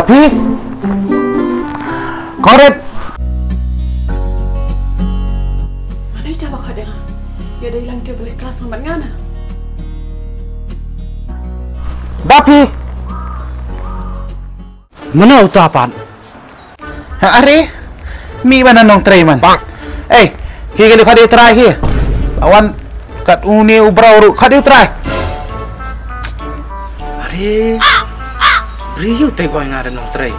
Tapi korek mana itu apa kau dengar? Ya ada hilang dia balik kelas sama ngana. Tapi mana utapan? Are mi mana nong tray man? Kiki kau di try here. Awan kat uni ubra uru kau di try. Are beriu tay kau yang ada nong tray.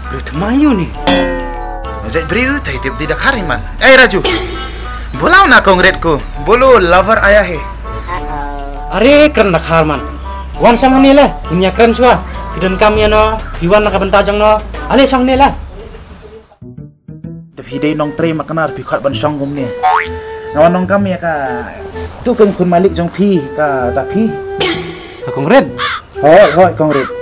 Beriu temayu ni. Zai beriu tay tiap tidak hari man. Raju, bolau nak kongretku, bolu lover ayah he. Are keren nak harman. Wan sang ni lah, punya keren cua. Hidan kami no, hiwan nak bentajang no. Ale sang ni lah. Tapi day nong tray makanar pikat ban sang gum ni. Ngawan nong kami ka. Tu kan kun malik jong pi ka tapi. Aku ngred. Hoi kongret.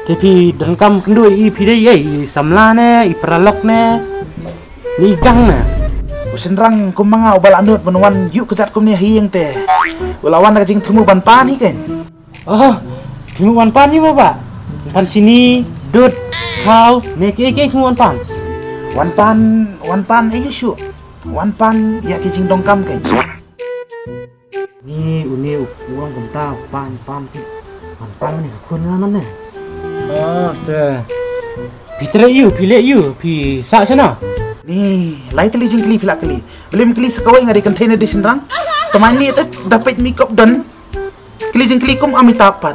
Tapi dan kam kendu i pidai i samla ne, i peralok ne. Ni gang ne. Usenrang kum manga ubal anut menuan yuk kejat kum ni hieng teh. Ulawan nak jing temu ban pan ni kan. Oh, temu ban pan ni apa? Pan sini, dut, kau, ne ke temu ban pan. Wan pan ayo syu. Wan pan ya kijing dongkam kan. Ni uni uang genta pan pi. Pan ni kun lah mana? Oh, tu. Pitra you, pilih you, pi sak sana. Ni, lai teli jing kli pilak kli. Belum kli sekawai ngadi container di senrang. Teman ni dapat mikop dan kli jing kli kum amitapan.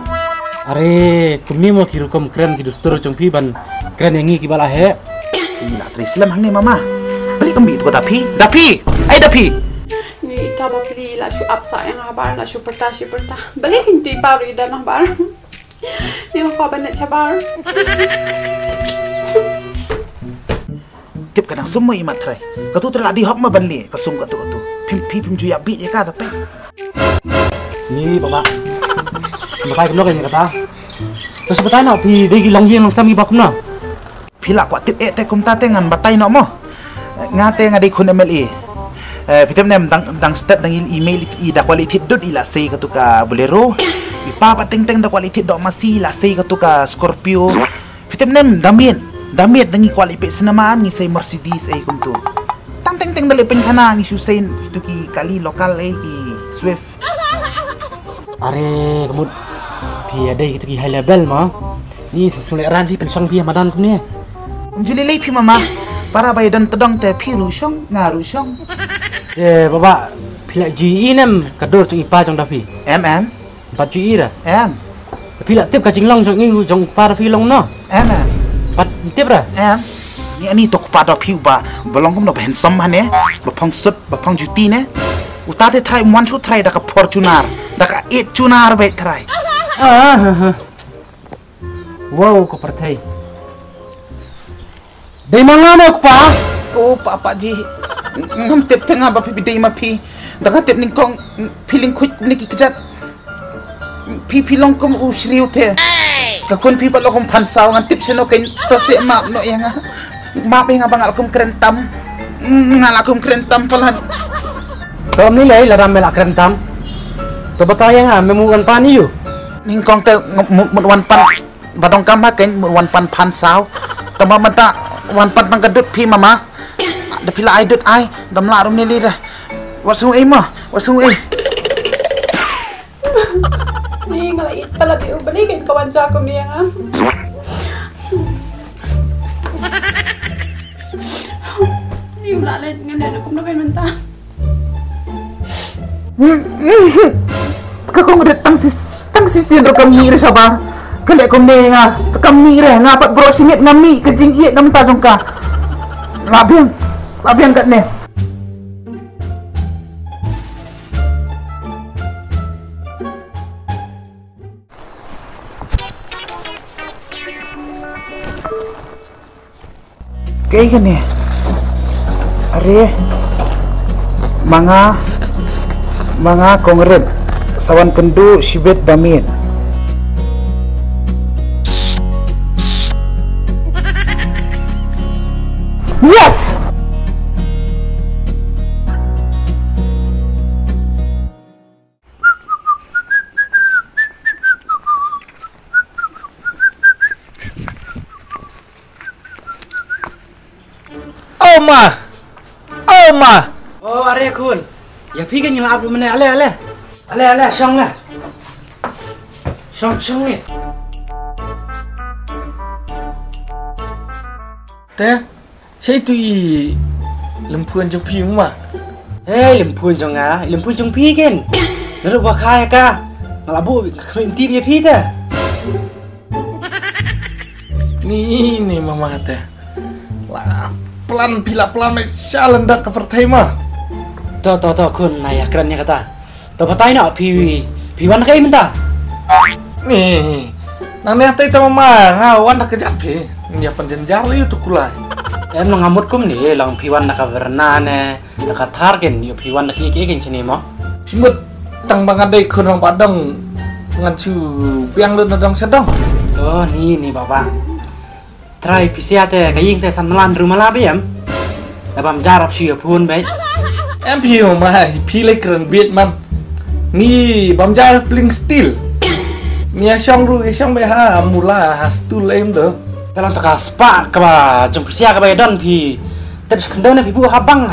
Are, kumi mau kiru kom keren kidu sturu cung pi ban keren yang ki bala he. Nak terislam hang ni mama. Beli kembi tu dapi. Dapi. Ni taba pili la shu apsa yang habar la shu perta. Balik hindi pari dan habar. Ni kau banyak cabar. Tip kadang semua imat try. Kau tu terladi hok ma banli. Kasum kau tu. Pim juya bit je ka tapi. Ni bapa. Bakai kemlo kan kata. Terus betai nak pi degi longyeng long sami bakum na. Pilak kuat tip te kum ta tengan batai nak mo. Ngate ngadi kun MLA. Pitem nem dang step dang email i da quality dot ila sei ka tu ka bolero. Ipa pateng da quality dot masih la sei ka tu ka Scorpio. Pitem nem damit dangi quality senamaan ni sei Mercedes kum tu. Tang dale pen kana ni Susain itu ki kali lokal ki Swift. Are kemud pi ada itu ki high level mah. Ni sesuai ran pi pensong pi madan kum ni. Juli lei pi mama. Para bayi dan tedong te pi rusyong ngaru syong. Bapa pilak GE nem kadur cung ipa cung dapi. MM. 4 GE dah. M. Pilak tip kacing long cung ngi jong par fi long no. MM. 4 tip dah. M. Ni ani tok pada piu ba belong kum no handsome hane. Bapang sut, bapang juti ne. Utate try one shoot try da ka Fortuner. Da ka 8 tunar baik try. Wow ko pertai. Dari mana nak pa? Oh pak ji. Ngam tip tengah ba pi dei ma pi. Da ka tip ning kong piling kuit ni ki kejat. Pi long kum usriu te. Ka kun pi lo kum pansaw ngan tip sino ken to se ma no yang. Ma be nga bangal kum kerentam. Ngala kum kerentam palan. Kau ni leh laram melak kerentam. To bataya nga memukan pani you. Ning kong te wan pan badong kam ha ken wan pan pansaw. Tama mata wan pan tang kedut pi mama. Da pila ai dut ai dam la rum ni li dah. Wasu ai ma, wasu ai. Ni ngalai tala di balikin kawan sa ko niya nga. Ni ulalit ngana ko na kay menta. Kakong udah tang sisin ro kami re sabar. Kale ko me nga kami re ngapat bro singit ngami kejing iet nam ta jong ka. Labiang kat ne. Kayak gini. Are Mga kongret sawan kendu sibet damin. Yes. ma. Oh ma. Oh, are kun. Ya pi kan nyelap du mana ale. Ale syong lah. Syong ni. Teh, saya tu lempuan jong pi ma. Lempun jong ah, lempun jong pi kan. Naru bakai ka. Ngalabu kerinti dia pi teh. Ni mama teh. Lah, pelan jalan dak ke pertai mah. To kun naya kerennya kata. To patai nak pi wan kai minta. Nih, nane atai ta mama ngawan dak kejat pi. Dia penjenjar itu kulai. Em lo ngamut kum ni lang pi wan nak verna ne. Dak targen yo pi wan nak iki sini mo. Pimut tang bangadai kun orang Padang ngancu biang lu nadang sedang. Oh, ni bapak. Try pisia teh kaying teh san melan rumah labi em. Labam jarap siya pun baik. Em pi mama pi lek keren biet man. Ni bam jar bling steel. Ni asyong beha mula hastul em do. Dalam teka spa kaba jom pisia kaba don pi. Tapi sekendon pi buah habang.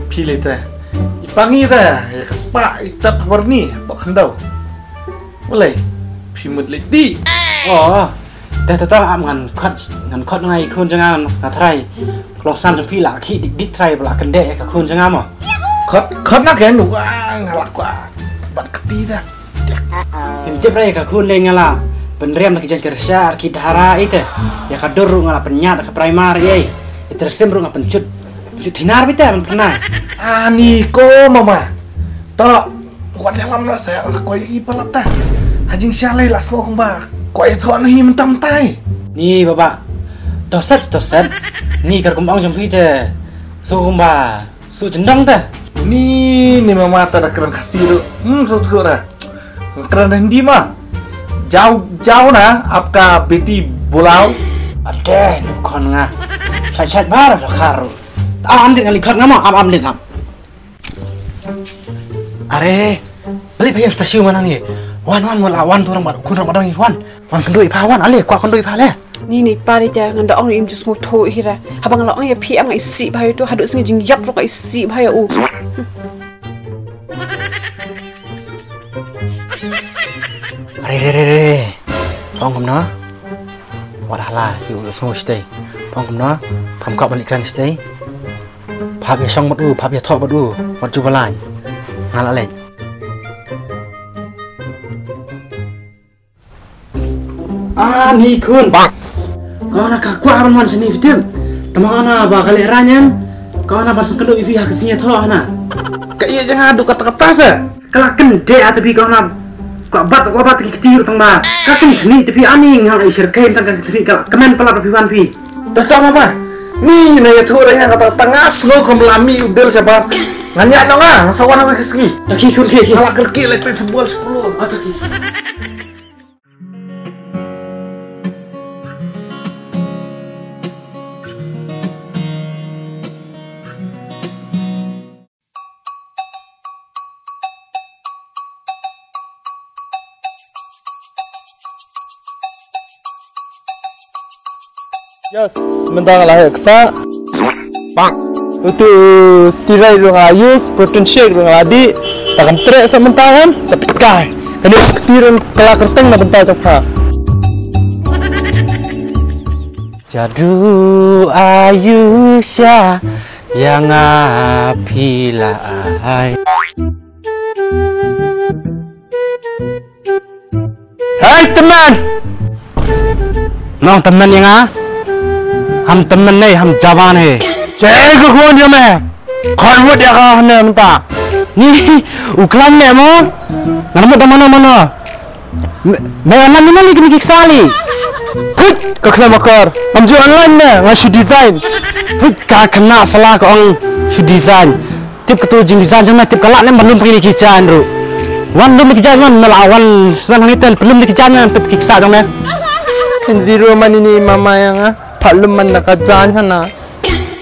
Pi le teh. Ipangi teh kespa itap warni pak kendau. Mulai pi mut lek di. Oh.แต่ต้องอาบงานคดไงคุณจะงานกับไทยกลองซ้ำจนพี่หลักขี้ดิไทยบลักกันเดะกับคุณจะงานมั้ง Kod nak kan lu ngalak gua. Bat ketidak. Kim tip rayaกับคุณเลยงานละเป็นเรียมนักจันkerja arkit hara itu ya kadur ru ngala penyat ke primary ai itu resem ru ngapen cut hinar bita man pernah Ani ko mama. To gua dalam lah saya koi ipalat tah. Hajing syalai las mo kong ba. Koi thon hi mentam tai. Ni bapak toset ni kar kumbang jom pite so kumba su jendong teh Ni mama ta da keren kasih lu. So tu dah. Keren hendi mah. Jauh na apka beti bolau. ada ni kon nga sai bar da kharu am din ngali khar ngama am din am are beli bayar stasiun mana ni wan wala wan tu orang badang ni wan kendui pa wan ale kwa kendui pa le Ni pari ja nganda ong im jus mo tho hira habang la ong ya pi ang isi bhayo tu hadu singa jing yap ro ka isi bhayo u Re Pong kum no Wadahlah yu so stay Pong kum no Pam kop balik kran stay Phap ya song badu phap ya thok badu wat ju balai ngala le ni kun kau nak kakua man sini fitim tamana ba kali ranyam kau nak pasang kendo ipi hak sini thok na Kayak jangan adu kata-kata sa. kelaken de atapi kau nak kau bat kitir tang ba kaken ni tapi aning hang ai serkain tang kitri kemen pala piwan pi Tasa mama. Ni na ya thura yang kata tangas lo komlami udel siapa. Nanya dong ah, sawan aku keski. taki kun ki Kalau kerki lepe football 10. taki Yes, mentang lah eksa. Bang. Itu steroid yang ayus, protein shake yang ladi, takkan trek sementangan, sepikai. Kena ketirin kelak kerteng nak bentar cakap. Jadu Ayusha yang apilai. Hai teman. Nong teman yang हम तमन नहीं हम जवान है चेहरे को कौन जो मैं कौन वो देखा हमने मता नी उकलान ने मो नरम तमन मनो मैं अनलाइन में लिख मिक साली फुट कखला मकर हम जो अनलाइन में ngasih design फुट का kena salah ko ang shu design tip ketu jing design jana tip kalak ne belum pergi kican ru wan belum kican wan melawan san hangiten belum kican tip kiksa jana Kan zero man ini mama yang Palem man nakajan hana.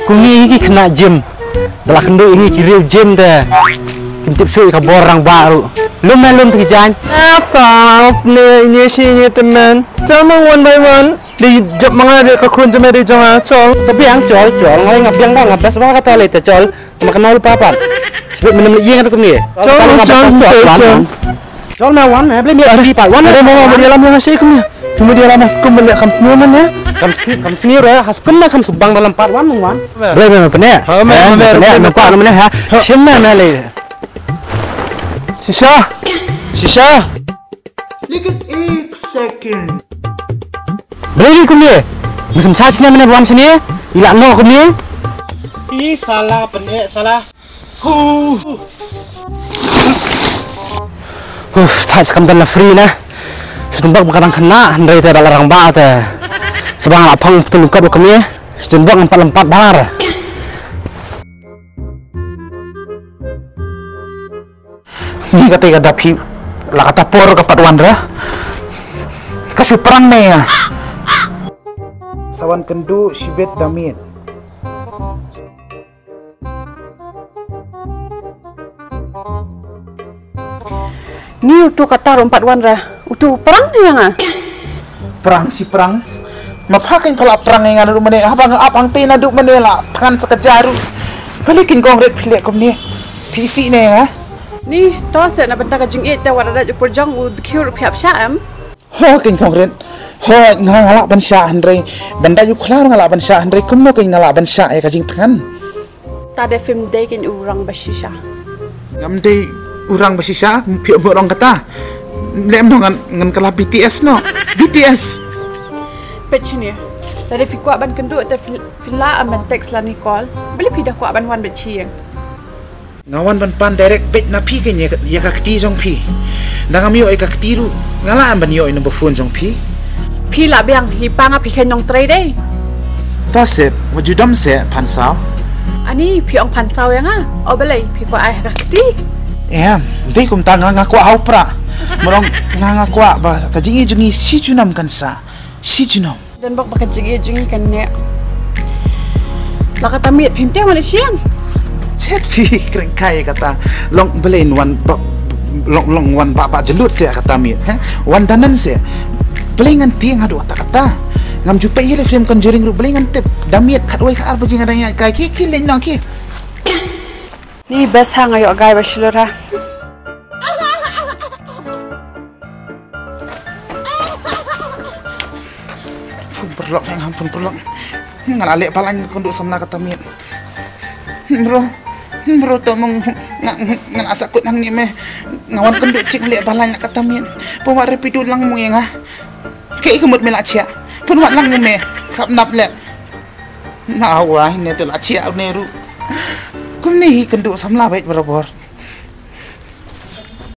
Kungi ini kena gym. Dalam kendo ini kiri gym deh. Kintip sui ke borang baru. Lum tu kijan. Asal ni ini sini teman. Jangan one by one. Di jap mga dia kakun jam dia jangan col. Tapi yang col ngai ngap yang dah ngabas bah kata le te col. Makan nol papat. Sebab minum iya kan ni. Col na wan me beli mi di pat wan. Ada mau dia lam yang asyik ni. Kemudian lama skum balik kam senyuman ya. Kam sengir ya haskum na kam subang dalam pat wan wan. Boleh me pene. Ha me Nampak mana ha. Shimma na le. Shisha. लेकिन 1 second Beli kum ni. Macam charge ni mana wan sini. Ila no kum ni. Ih salah pene salah. Charge kam dan free na. Sudah bak kena dari te dalam ba te. Sebang lapang terluka kum ni. Sudah bak empat bar. Ni kata dapi la kata por kapat wandra kasih perang ne ya sawan kendu sibet damit Ni utu kata rompat wanra. Utu perang ni yang perang si perang mapakin kalau perang yang ada rumah abang tina duk menela tekan sekejaru balikin kongret pilih kum ni PC ne ya Ni toh saya nak bentar kajing it dah warada jupur jang ud kiur piap syam. ho kin kongret ho ngalak ban sya andre benda yu klar ngalak ban sya andre kum no kin ngalak ban sya ya kajing tekan Tade film day kin urang basisha. ngamde urang basisya piok orang kata lem no ngan kala BTS no BTS Pecini. Tade fi kuat ban kendu te fila aman teks la Nicole. Beli pidah kuat ban wan beci. ngawan ban pan direct page na pi ken ya kakti jong pi danga mio e kakti ru ngala ban yo ino phone jong pi Pi la biang hi panga pi ken nong trade day. ta se wajudam se pan sao Ani pi ong pan saw yang O belai pi kuat ai kakti. em dei kum ta nga kwa au pra morong nga kwa ba kajingi jungi si junam kan sa si junam Dan bak bakat jigi kan ne. La kata miet pim te wala siang. chet pi kren kai kata long belen wan ba long wan ba jelut se kata mi wan danan se belengan tiang adu kata ngam jupe ile film conjuring ru belengan tip damiet khatwai ka arba jinga danya kai ki len nang ki Ni best hang ayo gai basilora. perlok yang ampun perlok ngan alek palang konduk samna kata mi bro to mong ngan asakut nang ni me ngawan konduk cik lek balanya kata mi bawa repidu lang mo yang kei kemut melak cia pun wat lang me kap nap lek na wa ne to la cia ne ru kum ni konduk samla baik berabor